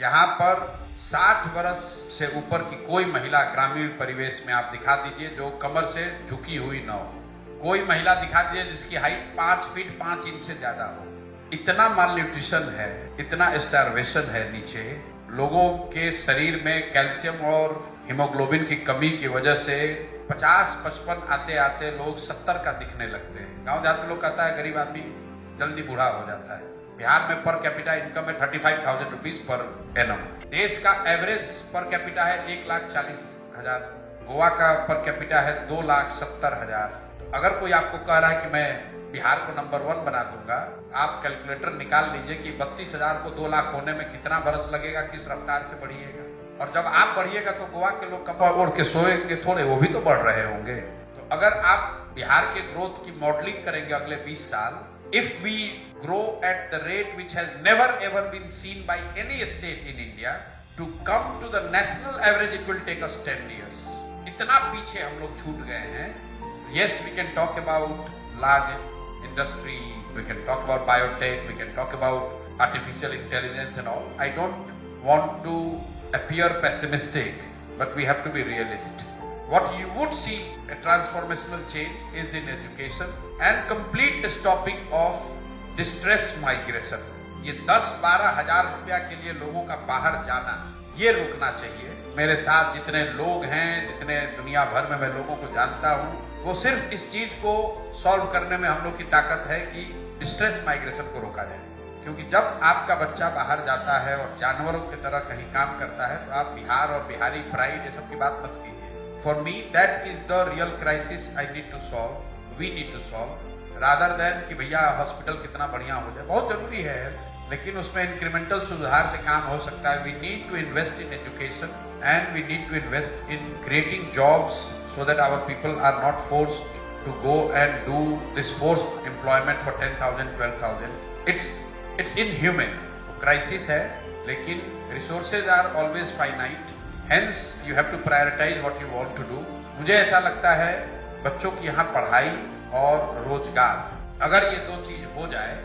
यहाँ पर 60 वर्ष से ऊपर की कोई महिला ग्रामीण परिवेश में आप दिखा दीजिए जो कमर से झुकी हुई न हो। कोई महिला दिखा दीजिए जिसकी हाइट 5 फीट 5 इंच से ज्यादा हो। इतना माल न्यूट्रिशन है, इतना स्टारवेशन है नीचे। लोगों के शरीर में कैल्शियम और हीमोग्लोबिन की कमी की वजह से 50-55 आते आते लोग 70 का दिखने लगते हैं। गांव देहात में लोग कहता है गरीब आदमी जल्दी बूढ़ा हो जाता है। बिहार में पर कैपिटा इनकम है 35,000 रुपीज पर एनम। देश का एवरेज पर कैपिटा है 1,40,000। गोवा का पर कैपिटा है 2,70,000। तो अगर कोई आपको कह रहा है कि मैं बिहार को नंबर 1 बना दूंगा, आप कैलकुलेटर निकाल लीजिए कि 32,000 को 2 लाख होने में कितना बरस लगेगा, किस रफ्तार से बढ़िएगा। और जब आप बढ़िएगा तो गोवा के लोग कपड़ा ओढ़ के सोएंगे थोड़े, वो भी तो बढ़ रहे होंगे। तो अगर आप बिहार के ग्रोथ की मॉडलिंग करेंगे अगले 20 साल, if we grow at the rate which has never ever been seen by any state in India, to come to the national average it will take us 10 years. इतना पीछे हम लोग छूट गए हैं। Yes, we can talk about large industry, we can talk about biotech, we can talk about artificial intelligence and all. I don't want to appear pessimistic, but we have to be realistic. What you would see a transformational change is in education and complete stopping of distress migration. ये 10-12 हजार रुपया के लिए लोगों का बाहर जाना, ये रुकना चाहिए। मेरे साथ जितने लोग हैं, जितने दुनिया भर में मैं लोगों को जानता हूँ, वो सिर्फ इस चीज को सॉल्व करने में हम लोग की ताकत है कि डिस्ट्रेस माइग्रेशन को रोका जाए। क्योंकि जब आपका बच्चा बाहर जाता है और जानवरों की तरह कहीं काम करता है तो आप बिहार और बिहारी प्राइड ये सब की बात मत कीजिए। For me, that is the real crisis I need to solve, we need to solve, rather than कि भैया हॉस्पिटल कितना बढ़िया हो जाए। बहुत जरूरी है, लेकिन उसमें इंक्रीमेंटल सुधार से काम हो सकता है। We need to invest in education and we need to invest in creating jobs so that our people are not forced to go and do this forced employment for 10,000, 12,000. It's inhuman. Crisis है, लेकिन resources are always finite. Hence, you have to prioritize what you want to do. मुझे ऐसा लगता है बच्चों की यहाँ पढ़ाई और रोजगार, अगर ये 2 चीज हो जाए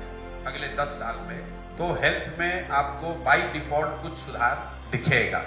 अगले 10 साल में, तो हेल्थ में आपको बाय डिफॉल्ट कुछ सुधार दिखेगा।